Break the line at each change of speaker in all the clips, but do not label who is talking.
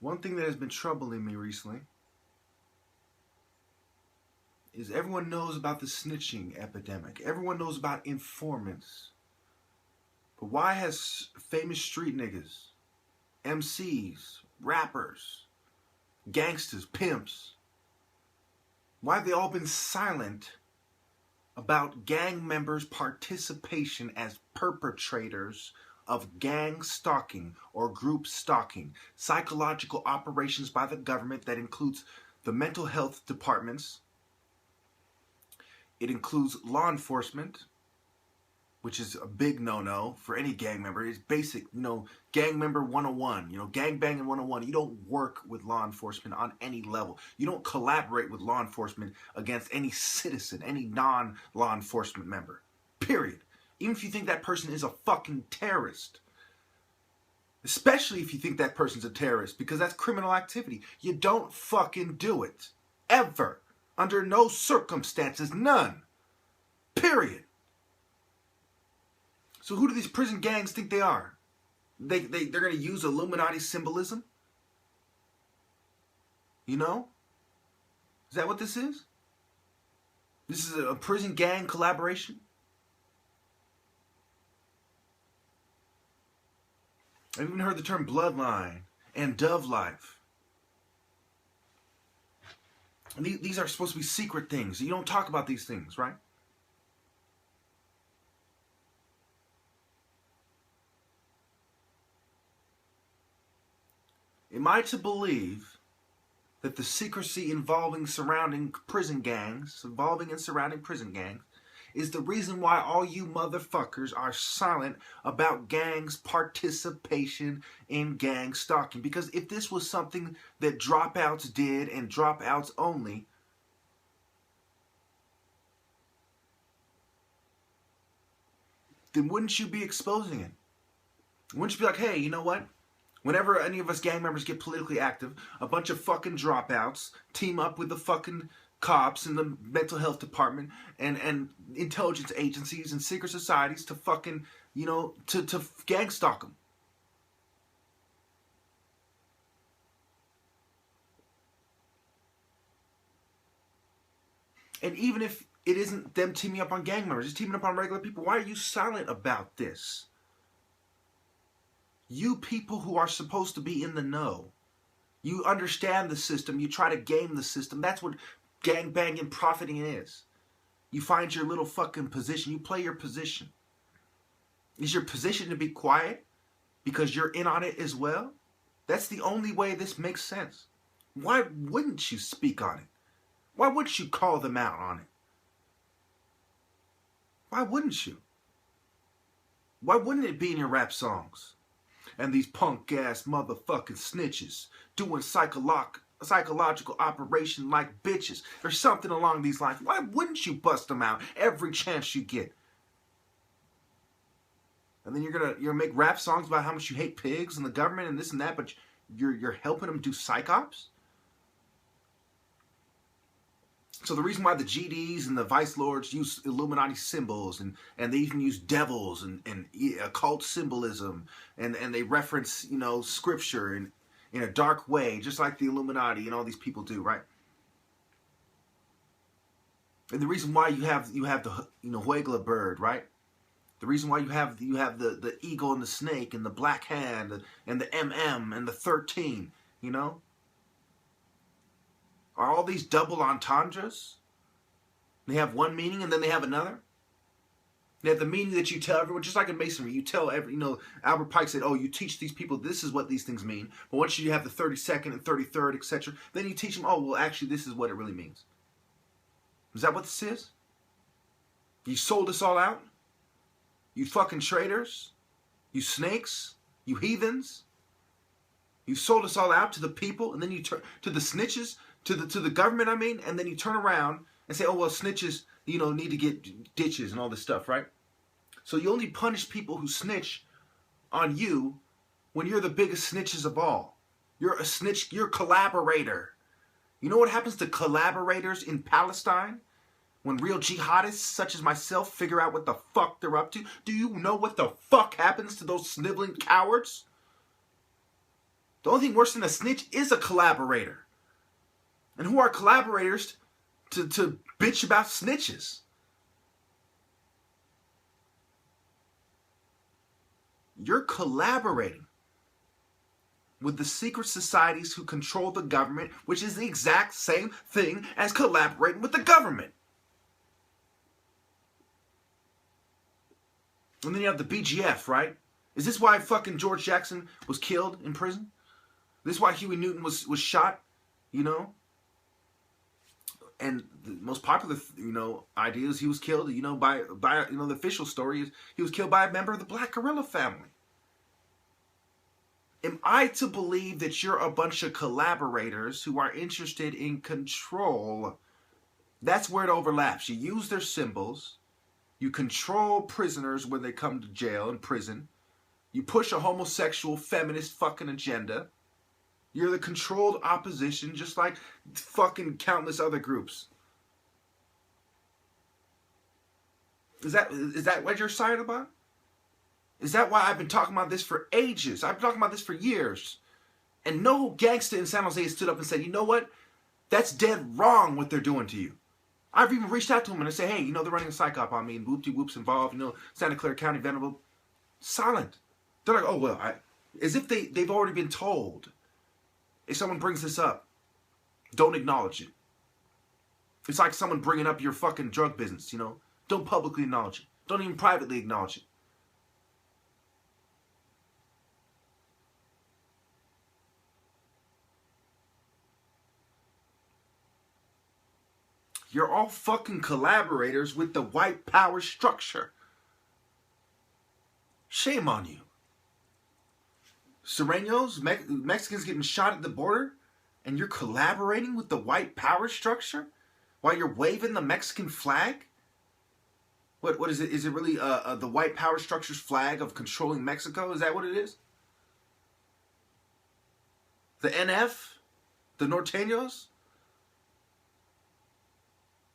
One thing that has been troubling me recently is everyone knows about the snitching epidemic. Everyone knows about informants. But why has famous street niggas, MCs, rappers, gangsters, pimps, why have they all been silent about gang members' participation as perpetrators of gang stalking or group stalking, psychological operations by the government that includes the mental health departments, it includes law enforcement, which is a big no-no for any gang member. It's basic, gang member 101, gang banging 101. You don't work with law enforcement on any level. You don't collaborate with law enforcement against any citizen, any non-law enforcement member, period. Even if you think that person is a fucking terrorist. Especially if you think that person's a terrorist, because that's criminal activity. You don't fucking do it. Ever. Under no circumstances. None. Period. So who do these prison gangs think they are? They're going to use Illuminati symbolism? Is that what this is? This is a prison gang collaboration? I've even heard the term bloodline and dove life. And these are supposed to be secret things. You don't talk about these things, right? Am I to believe that the secrecy involving and surrounding prison gangs is the reason why all you motherfuckers are silent about gangs' participation in gang stalking? Because if this was something that dropouts did and dropouts only, then wouldn't you be exposing it? Wouldn't you be like, hey, you know what? Whenever any of us gang members get politically active, a bunch of fucking dropouts team up with the fucking cops and the mental health department and intelligence agencies and secret societies to fucking, to gang stalk them. And even if it isn't them teaming up on gang members, it's teaming up on regular people, why are you silent about this? You people who are supposed to be in the know, you understand the system, you try to game the system. That's what gangbanging and profiting is. You find your little fucking position, you play your position. Is your position to be quiet because you're in on it as well? That's the only way this makes sense. Why wouldn't you speak on it? Why wouldn't you call them out on it? Why wouldn't you? Why wouldn't it be in your rap songs? And these punk-ass motherfucking snitches doing psychological operation like bitches or something along these lines. Why wouldn't you bust them out every chance you get? And then you're gonna make rap songs about how much you hate pigs and the government and this and that, but you're helping them do psych ops? So the reason why the GDs and the Vice Lords use Illuminati symbols and they even use devils and occult symbolism and they reference, scripture in a dark way, just like the Illuminati and all these people do, right? And the reason why you have the Huegla bird, right? The reason why you have the eagle and the snake and the black hand and the MM and the 13, Are all these double entendres? They have one meaning and then they have another? They have the meaning that you tell everyone, just like in Masonry, you tell Albert Pike said, you teach these people this is what these things mean. But once you have the 32nd and 33rd, etc., then you teach them, actually this is what it really means. Is that what this is? You sold us all out? You fucking traitors? You snakes? You heathens? You sold us all out to the people and then you turn to the snitches? To the government, and then you turn around and say, snitches, need to get ditches and all this stuff, right? So you only punish people who snitch on you when you're the biggest snitches of all. You're a snitch, you're a collaborator. You know what happens to collaborators in Palestine? When real jihadists such as myself figure out what the fuck they're up to? Do you know what the fuck happens to those sniveling cowards? The only thing worse than a snitch is a collaborator. And who are collaborators to bitch about snitches? You're collaborating with the secret societies who control the government, which is the exact same thing as collaborating with the government. And then you have the BGF, right? Is this why fucking George Jackson was killed in prison? This is why Huey Newton was shot, you know? And the most popular, idea is he was killed, by the official story is he was killed by a member of the Black Guerrilla family. Am I to believe that you're a bunch of collaborators who are interested in control? That's where it overlaps. You use their symbols. You control prisoners when they come to jail and prison. You push a homosexual, feminist fucking agenda. You're the controlled opposition, just like fucking countless other groups. Is that what you're excited about? Is that why I've been talking about this for ages? I've been talking about this for years. And no gangster in San Jose stood up and said, you know what? That's dead wrong what they're doing to you. I've even reached out to them and I say, hey, they're running a psych op on me and whoop-de-whoop's involved, Santa Clara County, Venerable. Silent. They're like, oh, well, as if they've already been told. If someone brings this up, don't acknowledge it. It's like someone bringing up your fucking drug business, Don't publicly acknowledge it. Don't even privately acknowledge it. You're all fucking collaborators with the white power structure. Shame on you. Sureños, Mexicans getting shot at the border, and you're collaborating with the white power structure while you're waving the Mexican flag? What is it? Is it really the white power structure's flag of controlling Mexico? Is that what it is? The NF? The Norteños?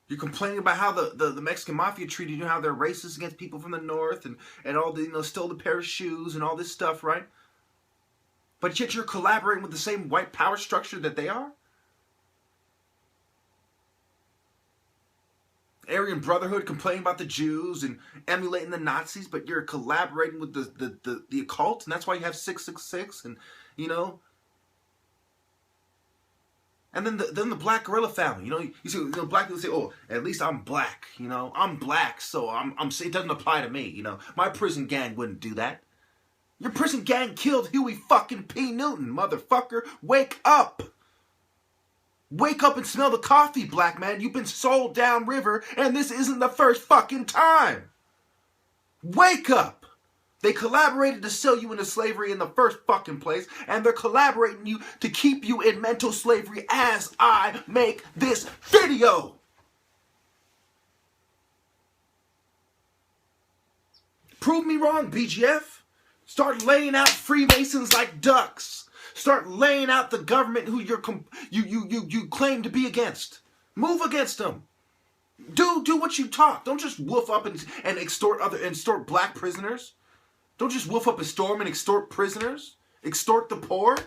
You're complaining about how the Mexican mafia treated you, how they're racist against people from the north and all the, stole the pair of shoes and all this stuff, right? But yet you're collaborating with the same white power structure that they are? Aryan Brotherhood complaining about the Jews and emulating the Nazis, but you're collaborating with the occult, and that's why you have 666 and, And then the Black Guerrilla family, you see, black people say, oh, at least I'm black, I'm black, so it doesn't apply to me, my prison gang wouldn't do that. Your prison gang killed Huey fucking P. Newton, motherfucker. Wake up. Wake up and smell the coffee, black man. You've been sold downriver, and this isn't the first fucking time. Wake up. They collaborated to sell you into slavery in the first fucking place, and they're collaborating you to keep you in mental slavery as I make this video. Prove me wrong, BGF. Start laying out Freemasons like ducks. Start laying out the government who you claim to be against. Move against them. Do what you talk. Don't just woof up and extort black prisoners. Don't just woof up a storm and extort prisoners. Extort the poor.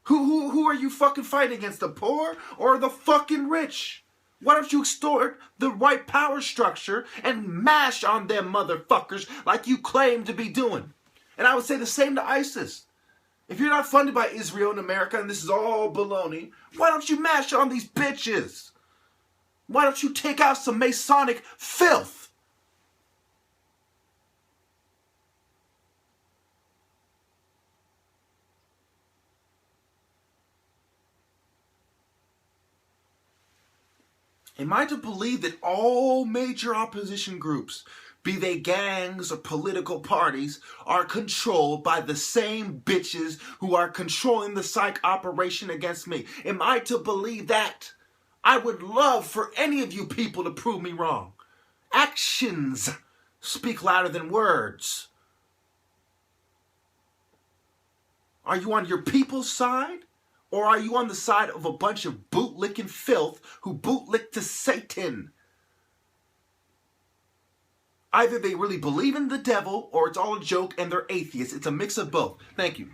Who are you fucking fighting against? The poor or the fucking rich? Why don't you extort the white power structure and mash on them motherfuckers like you claim to be doing? And I would say the same to ISIS. If you're not funded by Israel and America and this is all baloney, why don't you mash on these bitches? Why don't you take out some Masonic filth? Am I to believe that all major opposition groups, be they gangs or political parties, are controlled by the same bitches who are controlling the psych operation against me? Am I to believe that? I would love for any of you people to prove me wrong. Actions speak louder than words. Are you on your people's side? Or are you on the side of a bunch of bootlicking filth who bootlick to Satan? Either they really believe in the devil or it's all a joke and they're atheists. It's a mix of both. Thank you.